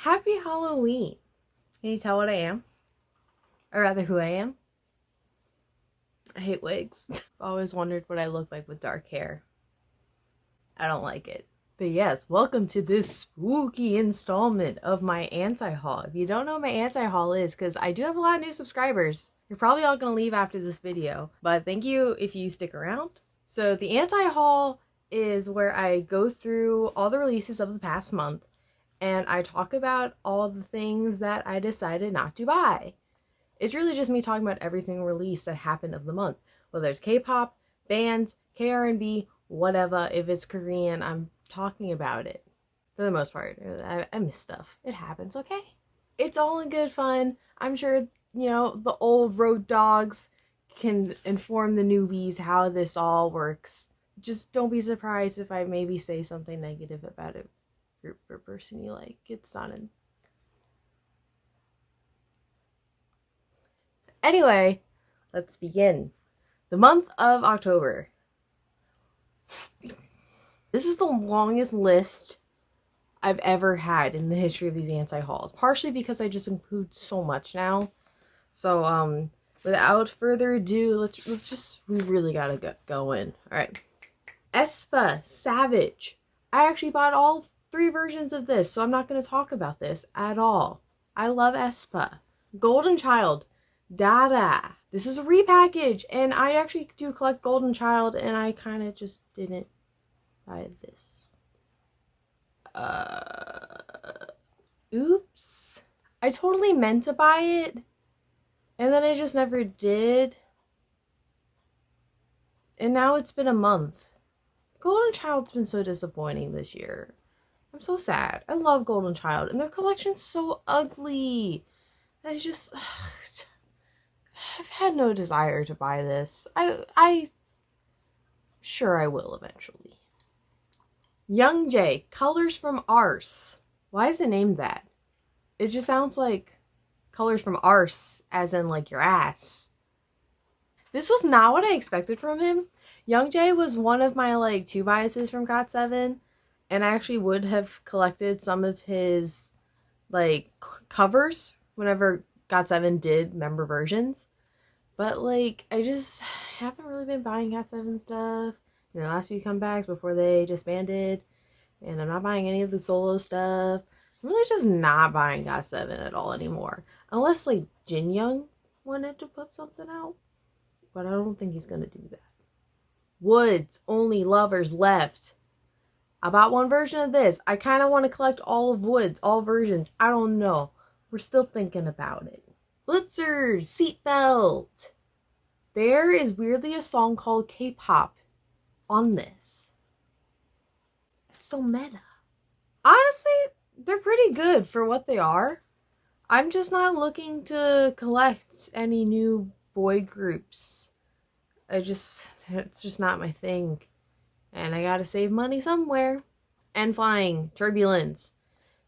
Happy Halloween! Can you tell what I am? Or rather, who I am? I hate wigs. I've always wondered what I look like with dark hair. I don't like it. But yes, welcome to this spooky installment of my anti-haul. If you don't know what my anti-haul is, because I do have a lot of new subscribers, you're probably all going to leave after this video, but thank you if you stick around. So the anti-haul is where I go through all the releases of the past month, and I talk about all the things that I decided not to buy. It's really just me talking about every single release that happened of the month. Whether it's K-pop, bands, K-R&B, whatever. If it's Korean, I'm talking about it. For the most part, I miss stuff. It happens, okay? It's all in good fun. I'm sure, the old road dogs can inform the newbies how this all works. Just don't be surprised if I maybe say something negative about a group or person you like. It's not in. Anyway, let's begin. The month of October. This is the longest list I've ever had in the history of these anti-hauls. Partially because I just include so much now. So, without further ado, we really gotta get going. Alright. aespa Savage. I actually bought all 3 versions of this, so I'm not going to talk about this at all. I love aespa. Golden Child. Ddara. This is a repackage, and I actually do collect Golden Child, and I kind of just didn't buy this. Oops. I totally meant to buy it, and then I just never did. And now it's been a month. Golden Child's been so disappointing this year. I'm so sad. I love Golden Child, and their collection's so ugly. I've had no desire to buy this. Sure I will eventually. Youngjae, Colors from Arse. Why is it named that? It just sounds like Colors from Arse, as in like your ass. This was not what I expected from him. Youngjae was one of my 2 biases from GOT7, and I actually would have collected some of his covers whenever GOT7 did member versions. But I just haven't really been buying GOT7 stuff. Last few comebacks before they disbanded, and I'm not buying any of the solo stuff. I'm really just not buying GOT7 at all anymore. Unless Jinhyuk wanted to put something out. But I don't think he's gonna do that. Woodz, Only Lovers Left. I bought 1 version of this. I kind of want to collect all of Woodz, all versions. I don't know. We're still thinking about it. Blitzers Seat-Belt. There is weirdly a song called K-pop on this. It's so meta. Honestly, they're pretty good for what they are. I'm just not looking to collect any new boy groups. It's just not my thing. And I gotta save money somewhere. N.Flying Turbulence.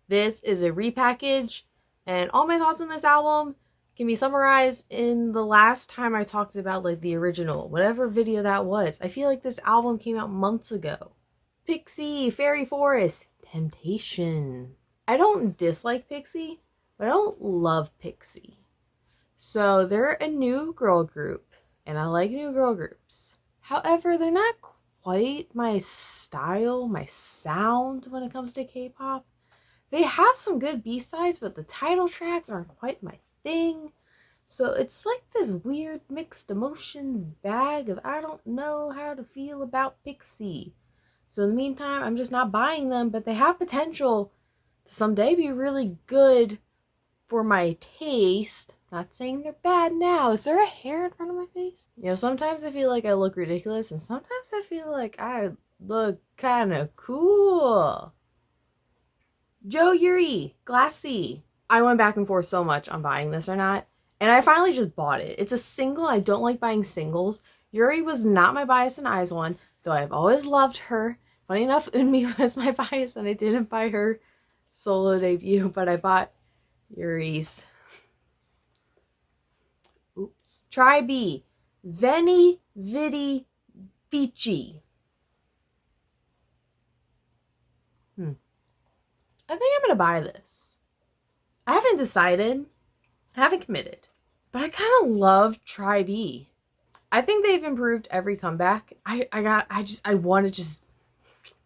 This is a repackage, and all my thoughts on this album can be summarized in the last time I talked about the original, whatever video that was. I feel like this album came out months ago. Pixy, Fairyforest, Temptation. I don't dislike Pixy, but I don't love Pixy. So they're a new girl group, and I like new girl groups. However, they're not quite my style, my sound when it comes to K-pop. They have some good B-sides, but the title tracks aren't quite my thing. So it's this weird mixed emotions bag of I don't know how to feel about Pixy. So in the meantime, I'm just not buying them, but they have potential to someday be really good for my taste. Not saying they're bad now. Is there a hair in front of my face? Sometimes I feel like I look ridiculous, and sometimes I feel like I look kind of cool. Yuri, Glassy. I went back and forth so much on buying this or not, and I finally just bought it. It's a single. I don't like buying singles. Yuri was not my bias in I.O.I, though I've always loved her. Funny enough, Eunmi was my bias, and I didn't buy her solo debut, but I bought Yuri's. Oops. Pt.III, Veni, Vidi, Vici. I think I'm gonna buy this. I haven't decided. I haven't committed. But I kind of love Tri B. I think they've improved every comeback. I want to just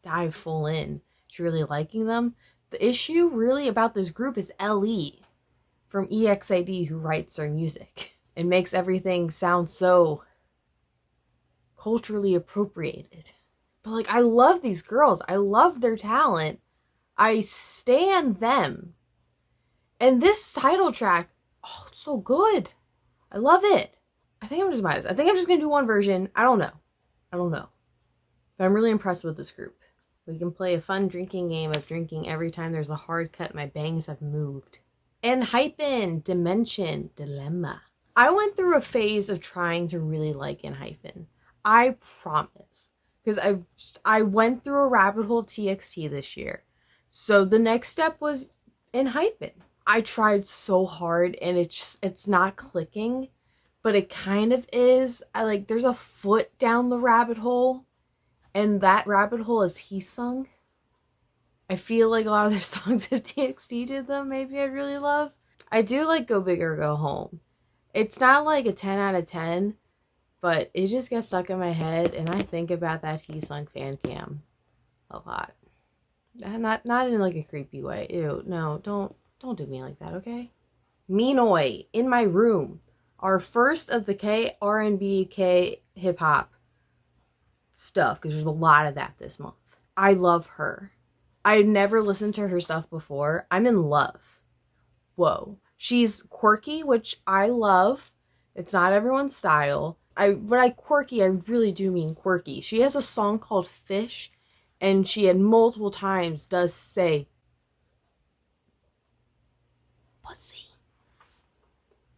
dive full in to really liking them. The issue really about this group is LE from EXID, who writes their music and makes everything sound so culturally appropriated. But like, I love these girls. I love their talent. I stan them. And this title track, oh, it's so good. I love it. I think I'm just biased. I think I'm just gonna do one version. I don't know. But I'm really impressed with this group. We can play a fun drinking game of drinking every time there's a hard cut my bangs have moved. Enhypen, Dimension, Dilemma. I went through a phase of trying to really like Enhypen. I promise. Because I went through a rabbit hole of TXT this year. So the next step was Enhypen. I tried so hard and it's not clicking, but it kind of is. There's a foot down the rabbit hole, and that rabbit hole is HYSUNG. I feel like a lot of their songs that TXT did them, maybe I'd really love. I do like Go Big or Go Home. It's not like a 10 out of 10, but it just gets stuck in my head, and I think about that HYSUNG fan cam a lot. Not in like a creepy way. Ew, no, don't do me like that, okay? Meenoi In My Room. Our first of the K R&B, K hip hop stuff, because there's a lot of that this month. I love her. I never listened to her stuff before. I'm in love. Whoa. She's quirky, which I love. It's not everyone's style. Quirky, I really do mean quirky. She has a song called Fish, and she had multiple times does say pussy.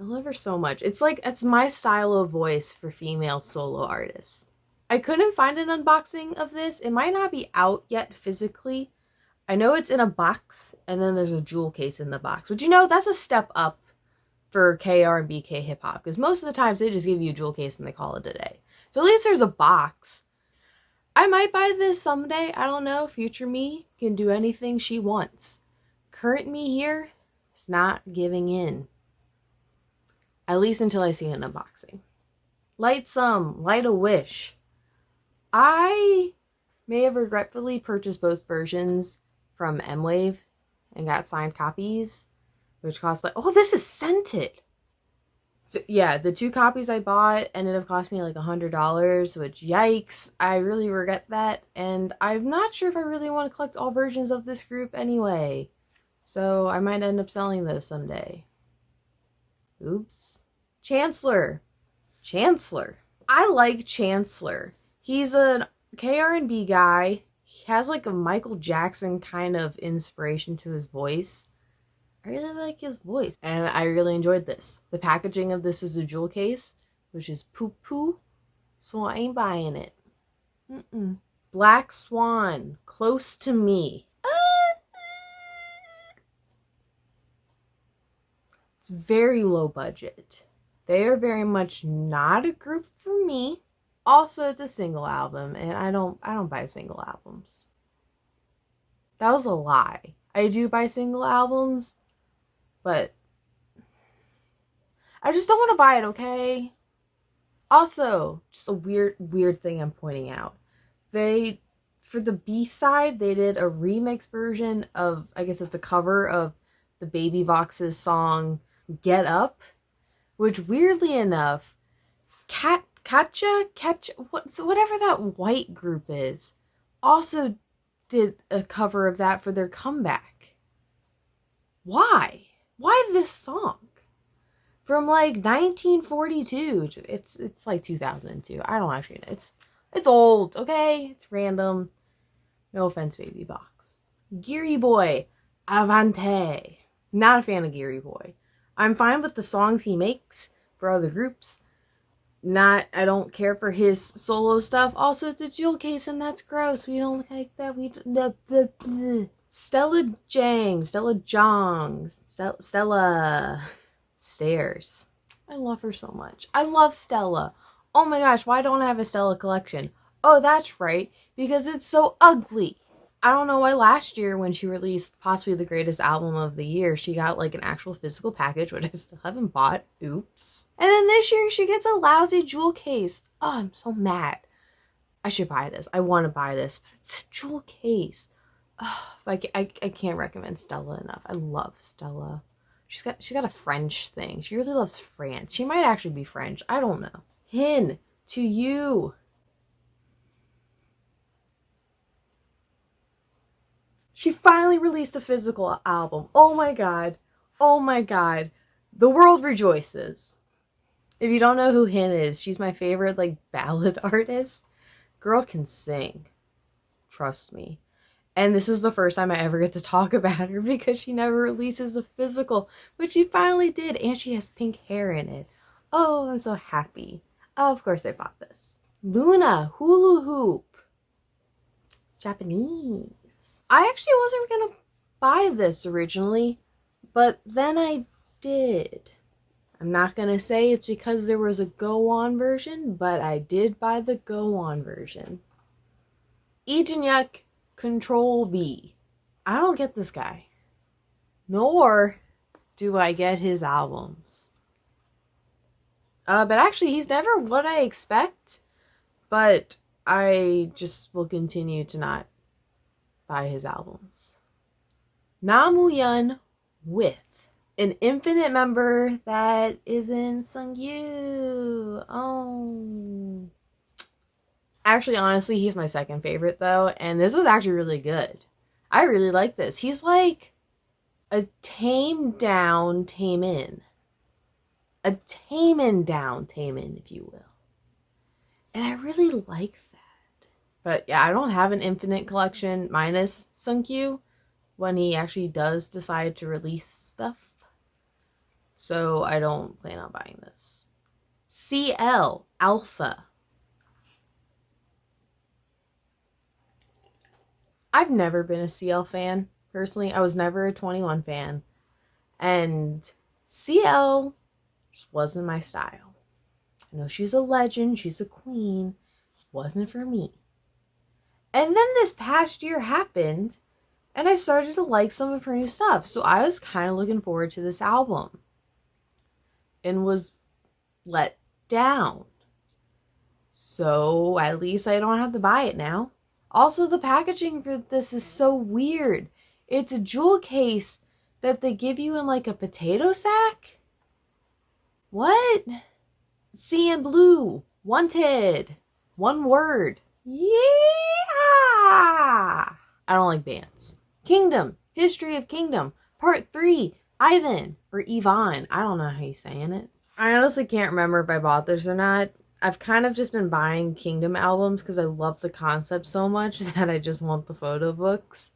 I love her so much. It's my style of voice for female solo artists. I couldn't find an unboxing of this. It might not be out yet physically. I know it's in a box, and then there's a jewel case in the box. But that's a step up for KR and BK hip hop, because most of the times they just give you a jewel case and they call it a day. So at least there's a box. I might buy this someday. I don't know. Future me can do anything she wants. Current me here is not giving in. At least until I see an unboxing. Lightsum, Light a Wish. I may have regretfully purchased both versions from M-Wave and got signed copies, which cost oh, this is scented. So yeah, the 2 copies I bought ended up costing me like $100, which yikes, I really regret that, and I'm not sure if I really want to collect all versions of this group anyway, so I might end up selling those someday. Oops. Chancellor. I like Chancellor. He's a KR&B guy. He has like a Michael Jackson kind of inspiration to his voice. I really like his voice, and I really enjoyed this. The packaging of this is a jewel case, which is poo-poo, so I ain't buying it. Blackswan, Close to Me. It's very low budget. They are very much not a group for me. Also, it's a single album, and I don't buy single albums. That was a lie. I do buy single albums, but I just don't want to buy it, okay? Also, just a weird thing I'm pointing out. For the B-side, they did a remix version of, I guess it's a cover of the Baby Vox's song Get Up, which weirdly enough, whatever that white group is, also did a cover of that for their comeback. Why? Why this song? From like 1942. It's like 2002. I don't actually know. It's old, okay? It's random. No offense, Baby Box. Giriboy Avante. Not a fan of Giriboy. I'm fine with the songs he makes for other groups. I don't care for his solo stuff. Also, it's a jewel case and that's gross. We don't like that. Stella Jang. Stella Stairs. I love her so much. I love Stella. Oh my gosh, why don't I have a Stella collection? Oh, that's right. Because it's so ugly. I don't know why last year when she released possibly the greatest album of the year, she got like an actual physical package, which I still haven't bought. Oops. And then this year she gets a lousy jewel case. Oh, I'm so mad. I should buy this. I want to buy this, but it's a jewel case. Oh, I can't recommend Stella enough. I love Stella. She's got a French thing. She really loves France. She might actually be French. I don't know. HYNN To You. She finally released a physical album. Oh my god. Oh my god. The world rejoices. If you don't know who HYNN is, she's my favorite like ballad artist. Girl can sing. Trust me. And this is the first time I ever get to talk about her because she never releases a physical, but she finally did, and she has pink hair in it. Oh, I'm so happy. Oh, of course I bought this. Loona, Hula Hoop. Japanese. I actually wasn't gonna buy this originally, but then I did. I'm not gonna say it's because there was a go-on version, but I did buy the go-on version. Jinhyuk Ctrl V. I don't get this guy. Nor do I get his albums. But actually, he's never what I expect. But I just will continue to not buy his albums. Namuyun with an infinite member that isn't Seungyu. Oh. Actually, honestly, he's my second favorite, though. And this was actually really good. I really like this. He's like a tamed down Taemin. A Taemin down Taemin, if you will. And I really like that. But yeah, I don't have an infinite collection minus Seungyu when he actually does decide to release stuff. So I don't plan on buying this. CL Alpha. I've never been a CL fan, personally. I was never a 21 fan. And CL just wasn't my style. I know she's a legend, she's a queen. Wasn't for me. And then this past year happened, and I started to like some of her new stuff. So I was kind of looking forward to this album. And was let down. So at least I don't have to buy it now. Also, the packaging for this is so weird. It's a jewel case that they give you in like a potato sack? What? CNBLUE Wanted. One word. Yeah! I don't like bands. Kingdom. History of Kingdom. Pt.III. Ivan. Or Yvonne. I don't know how you're saying it. I honestly can't remember if I bought this or not. I've kind of just been buying Kingdom albums because I love the concept so much that I just want the photo books.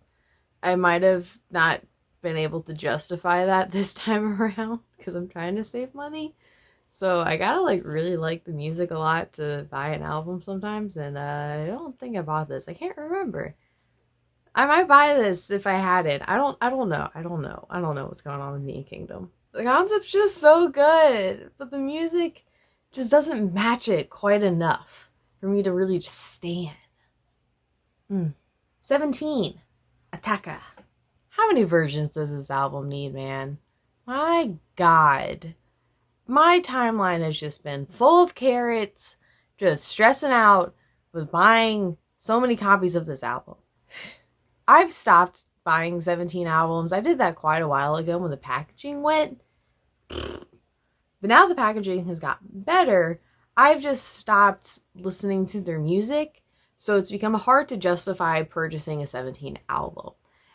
I might have not been able to justify that this time around because I'm trying to save money. So I gotta like really like the music a lot to buy an album sometimes, and I don't think I bought this. I can't remember. I might buy this if I had it. I don't know. I don't know what's going on with me in Kingdom. The concept's just so good, but the music just doesn't match it quite enough for me to really just stand. 17. Attaka. How many versions does this album need, man? My god. My timeline has just been full of carrots, just stressing out with buying so many copies of this album. I've stopped buying 17 albums. I did that quite a while ago when the packaging went. But now the packaging has gotten better. I've just stopped listening to their music, so it's become hard to justify purchasing a 17 album.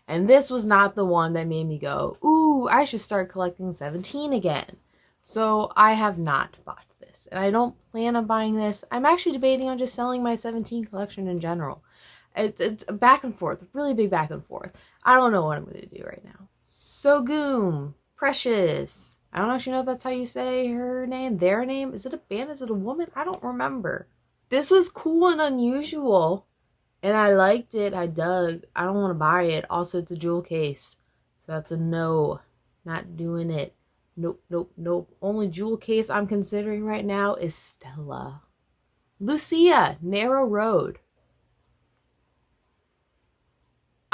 And this was not the one that made me go, ooh, I should start collecting 17 again. So I have not bought this, and I don't plan on buying this. I'm actually debating on just selling my 17 collection in general. It's a back and forth, really big back and forth. I don't know what I'm going to do right now. Sogoom, Precious. I don't actually know if that's how you say her name, their name. Is it a band? Is it a woman? I don't remember. This was cool and unusual, and I liked it. I dug. I don't want to buy it. Also, it's a jewel case, so that's a no. Not doing it. Nope, nope, nope. Only jewel case I'm considering right now is Stella. Lucia, Narrow Road.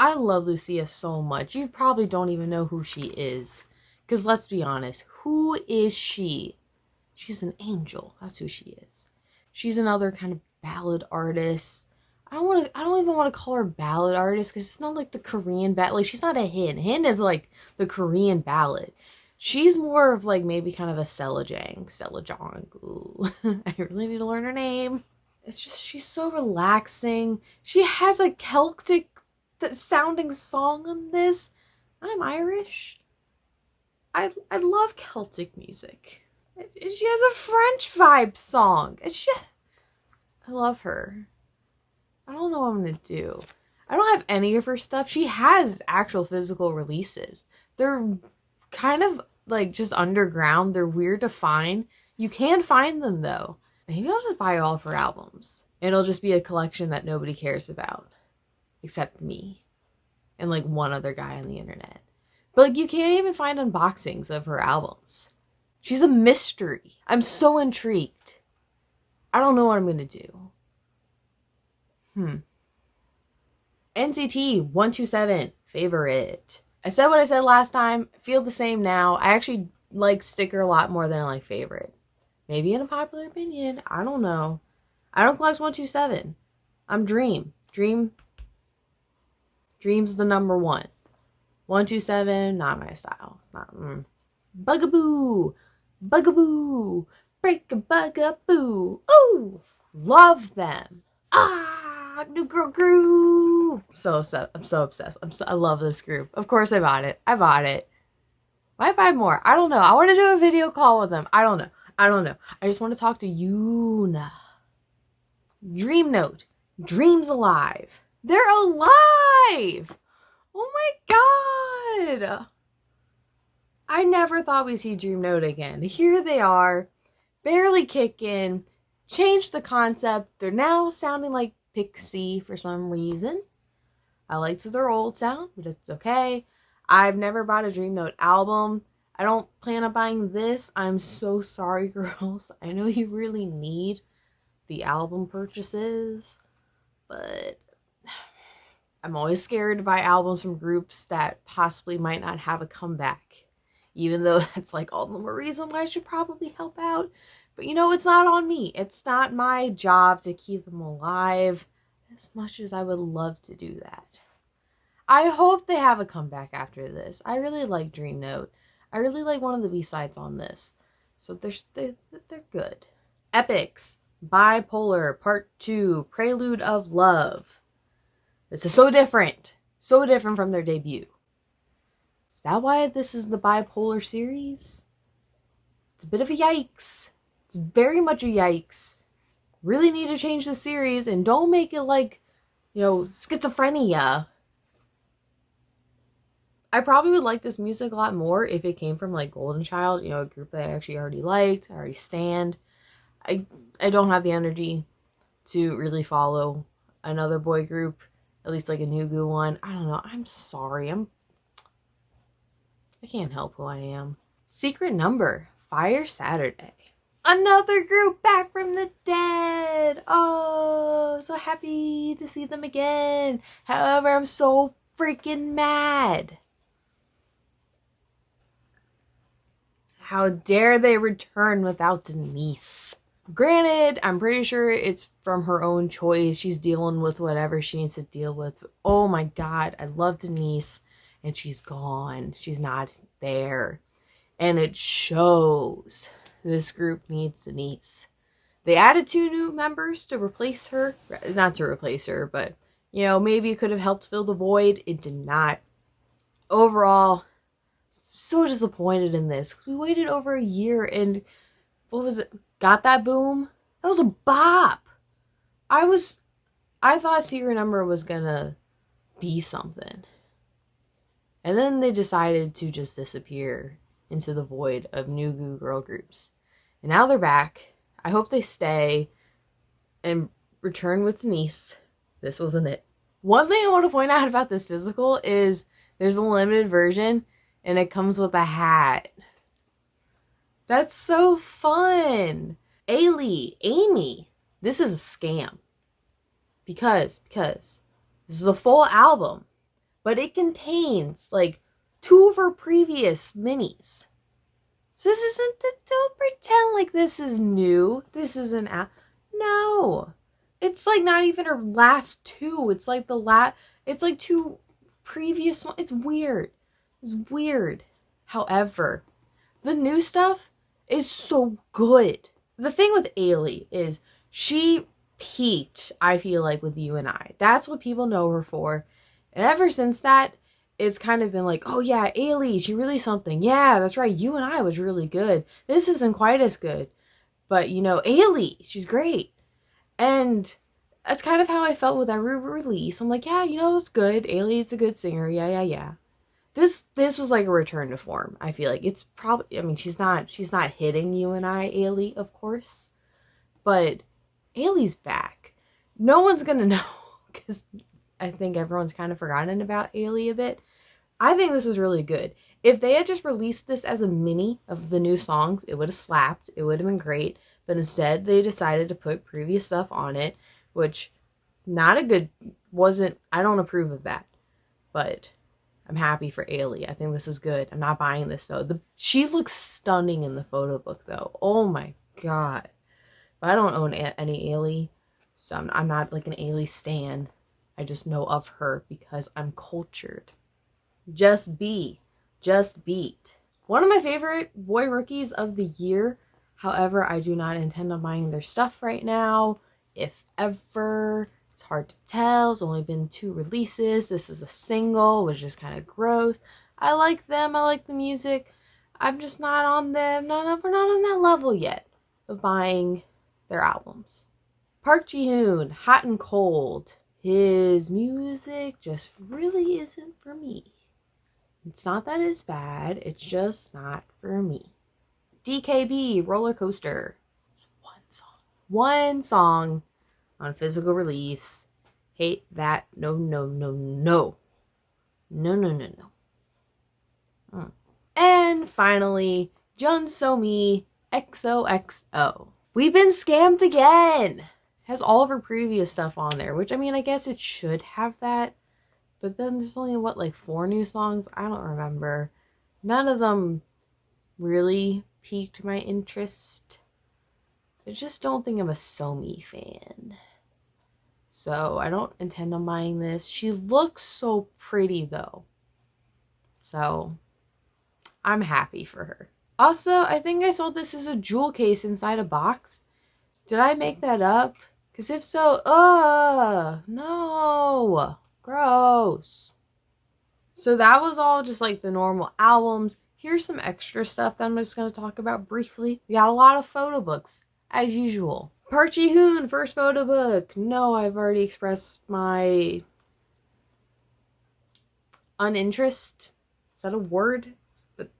I love Lucia so much. You probably don't even know who she is. Because let's be honest, who is she? She's an angel. That's who she is. She's another kind of ballad artist. I don't even want to call her ballad artist because it's not like the Korean ballad. Like, she's not a HYNN. HYNN is like the Korean ballad. She's more of like maybe kind of a Stella Jang. Stella Jang. Ooh. I really need to learn her name. It's just, she's so relaxing. She has a Celtic sounding song on this. I'm Irish. I love Celtic music. She has a French vibe song. I love her. I don't know what I'm gonna do. I don't have any of her stuff. She has actual physical releases. They're kind of like just underground. They're weird to find. You can find them though. Maybe I'll just buy all of her albums. It'll just be a collection that nobody cares about. Except me. And like one other guy on the internet. But like you can't even find unboxings of her albums. She's a mystery. I'm so intrigued. I don't know what I'm gonna do. NCT 127 favorite. I said what I said last time. I feel the same now. I actually like sticker a lot more than I like favorite. Maybe in a popular opinion. I don't know. I don't collect 127. I'm Dream. Dream's the number one. 127, not my style. It's not. Bugaboo. Bugaboo. Break a bugaboo. Ooh. Love them. New girl group. I'm so obsessed. I love this group. Of course I bought it. Might buy more. I don't know. I want to do a video call with them. I don't know. I just want to talk to Yoona. Dream Note. Dreams alive. They're alive. Oh my god. I never thought we'd see Dream Note again. Here they are. Barely kicking. Changed the concept. They're now sounding like Pixy for some reason. I liked their old sound, but it's okay. I've never bought a Dream Note album. I don't plan on buying this. I'm so sorry, girls. I know you really need the album purchases, but I'm always scared to buy albums from groups that possibly might not have a comeback. Even though that's like all the more reason why I should probably help out. But you know, it's not on me. It's not my job to keep them alive as much as I would love to do that. I hope they have a comeback after this. I really like Dream Note. I really like one of the B-sides on this. So they're good. Epics. Bipolar Part 2. Prelude of Love. This is so different. So different from their debut. Is that why this is the bipolar series? It's a bit of a yikes. It's very much a yikes. Really need to change the series and don't make it like, you know, schizophrenia. I probably would like this music a lot more if it came from like Golden Child, you know, a group that I actually already liked, I already stand. I don't have the energy to really follow another boy group, at least like a Nugu one. I don't know. I'm sorry. I can't help who I am. Secret Number, Fire Saturday. Another group back from the dead. Oh, so happy to see them again. However, I'm so freaking mad. How dare they return without Denise? Granted, I'm pretty sure it's from her own choice. She's dealing with whatever she needs to deal with. Oh my god, I love Denise. And she's gone. She's not there. And it shows. This group needs Denise. They added 2 new members to replace her. Not to replace her, but, you know, maybe it could have helped fill the void. It did not. Overall, so disappointed in this. Because we waited over a year and, what was it? Got That Boom? That was a bop. I thought Secret Number was gonna be something. And then they decided to just disappear into the void of new girl groups. And now they're back. I hope they stay and return with Denise. This wasn't it. One thing I want to point out about this physical is there's a limited version and it comes with a hat. That's so fun. Ailee Amy. This is a scam. Because this is a full album. but it contains like 2 of her previous minis. So this isn't the, don't pretend like this is new. This is an app. No. It's like not even her last 2. It's like it's like 2 previous ones. It's weird. It's weird. However, the new stuff is so good. The thing with Ailee is she peaked, I feel like, with I.O.I. That's what people know her for. And ever since that, it's kind of been like, oh yeah, Ailee, she really something. Yeah, that's right, I.O.I was really good. This isn't quite as good. But, you know, Ailee, she's great. And that's kind of how I felt with every release. I'm like, yeah, you know, it's good. Ailee's a good singer. Yeah. This was like a return to form. I feel like it's probably, I mean, she's not hitting I.O.I, Ailee, of course. But Ailee's back. No one's gonna know because I think everyone's kind of forgotten about Ailee a bit. I think this was really good. If they had just released this as a mini of the new songs, it would have slapped. It would have been great. But instead, they decided to put previous stuff on it, which I don't approve of that. But I'm happy for Ailee. I think this is good. I'm not buying this though. She looks stunning in the photo book though. Oh my god. But I don't own any Ailee, so I'm not like an Ailee stan. I just know of her because I'm cultured. Just beat. One of my favorite boy rookies of the year. However, I do not intend on buying their stuff right now, if ever. It's hard to tell. It's only been 2 releases. This is a single, which is kind of gross. I like them. I like the music. I'm just not on them. We're not on that level yet of buying their albums. Park Ji-hoon, HOT&COLD. His music just really isn't for me. It's not that it's bad. It's just not for me. DKB Rollercoaster. One song on physical release. Hate that. No. And finally, Jun So-mi XOXO. We've been scammed again. Has all of her previous stuff on there, which I mean, I guess it should have that. But then there's only, what, like 4 new songs? I don't remember. None of them really piqued my interest. I just don't think I'm a So-mi fan. So I don't intend on buying this. She looks so pretty though. So I'm happy for her. Also, I think I saw this as a jewel case inside a box. Did I make that up? Because if so, no. Gross. So that was all just like the normal albums. Here's some extra stuff that I'm just going to talk about briefly. We got a lot of photo books, as usual. Park Ji-hoon, first photo book. No, I've already expressed my uninterest. Is that a word? But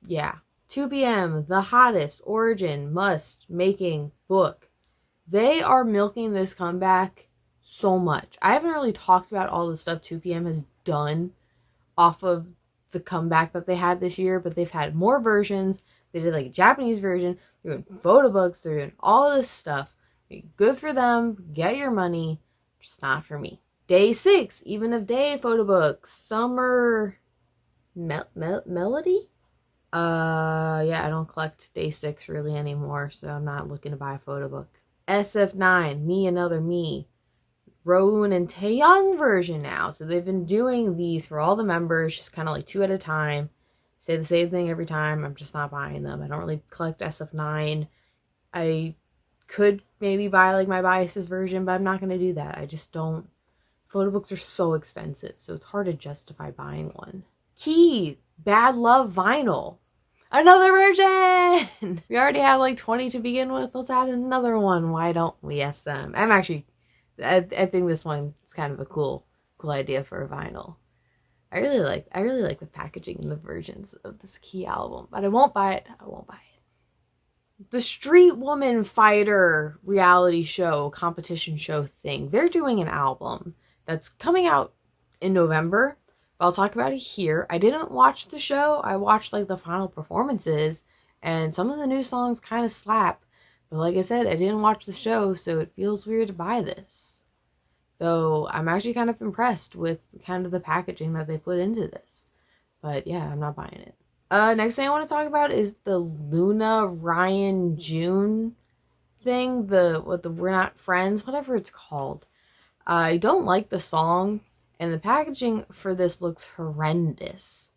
yeah. 2 p.m. The hottest origin must making book. They are milking this comeback so much. I haven't really talked about all the stuff 2 p.m. has done off of the comeback that they had this year, but they've had more versions. They did like a Japanese version. They're doing photo books. They're doing all this stuff. Good for them. Get your money. Just not for me. Day 6, even of day photo books. Summer Melody? Yeah, I don't collect day 6 really anymore, so I'm not looking to buy a photo book. SF9, Me Another Me. Rowoon and Taeyong version now. So they've been doing these for all the members, just kind of like 2 at a time. Say the same thing every time. I'm just not buying them. I don't really collect SF9. I could maybe buy like my biases version, but I'm not going to do that. I just don't. Photo books are so expensive, so it's hard to justify buying one. Key, Bad Love vinyl. Another version! We already have like 20 to begin with. Let's add another one. Why don't we? SM. I think this one is kind of a cool idea for a vinyl. I really like the packaging and the versions of this Key album, but I won't buy it. The Street Woman Fighter reality show, competition show thing. They're doing an album that's coming out in November. But I'll talk about it here. I didn't watch the show. I watched like the final performances, and some of the new songs kind of slap. But like I said, I didn't watch the show, so it feels weird to buy this. Though I'm actually kind of impressed with kind of the packaging that they put into this. But yeah, I'm not buying it. Next thing I want to talk about is the Loona Ryan June thing. The We're Not Friends, whatever it's called. I don't like the song, and the packaging for this looks horrendous.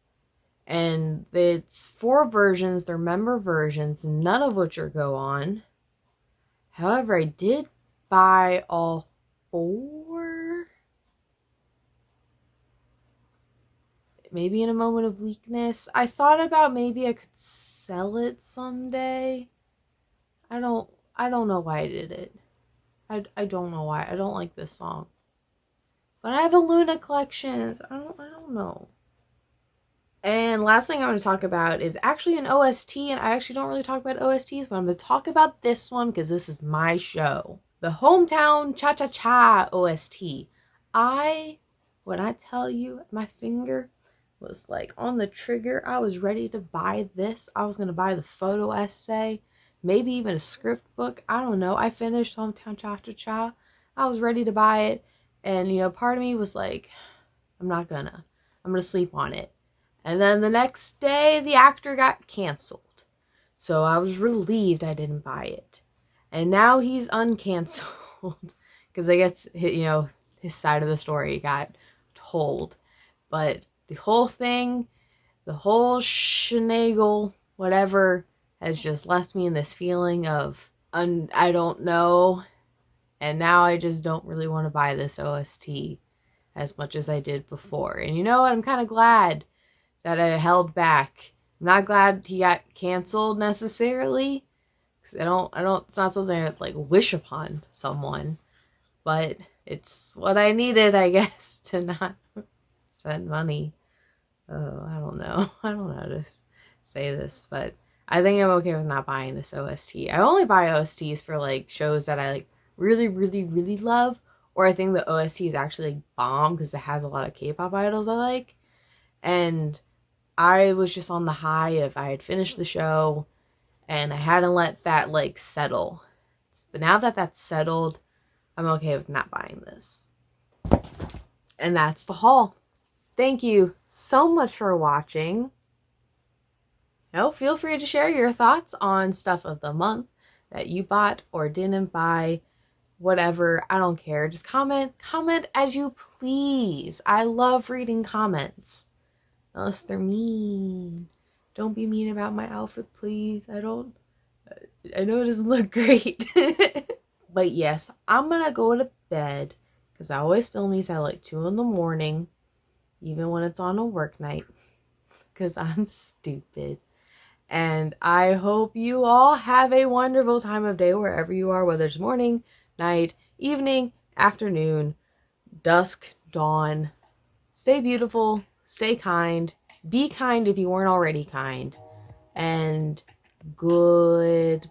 And it's 4 versions, they're member versions, none of which are go on. However, I did buy all 4. Maybe in a moment of weakness. I thought about maybe I could sell it someday. I don't know why I did it. I don't know why. I don't like this song. But I have a Loona collection. So I don't know. And last thing I want to talk about is actually an OST, and I actually don't really talk about OSTs, but I'm going to talk about this one because this is my show. The Hometown Cha-Cha-Cha OST. When I tell you, my finger was like on the trigger. I was ready to buy this. I was going to buy the photo essay, maybe even a script book. I don't know. I finished Hometown Cha-Cha-Cha. I was ready to buy it. And, you know, part of me was like, I'm going to sleep on it. And then the next day, the actor got canceled. So I was relieved I didn't buy it. And now he's uncanceled. Because I guess, you know, his side of the story got told. But the whole thing, the whole shenagle, whatever, has just left me in this feeling of, I don't know. And now I just don't really want to buy this OST as much as I did before. And you know what? I'm kind of glad that I held back. I'm not glad he got canceled necessarily, because it's not something I would like wish upon someone, but it's what I needed, I guess, to not spend money. Oh, I don't know how to say this, but I think I'm okay with not buying this OST. I only buy OSTs for like shows that I like really, really, really love, or I think the OST is actually like bomb because it has a lot of K-pop idols I like, and I was just on the high of I had finished the show and I hadn't let that like settle. But now that that's settled, I'm okay with not buying this. And that's the haul. Thank you so much for watching. Feel free to share your thoughts on stuff of the month that you bought or didn't buy. Whatever, I don't care. Just comment as you please. I love reading comments. Unless they're mean. Don't be mean about my outfit, please. I know it doesn't look great. But yes, I'm gonna go to bed because I always film these at like 2 in the morning, even when it's on a work night, because I'm stupid. And I hope you all have a wonderful time of day wherever you are, whether it's morning, night, evening, afternoon, dusk, dawn. Stay beautiful. Stay kind. Be kind if you weren't already kind. And goodbye.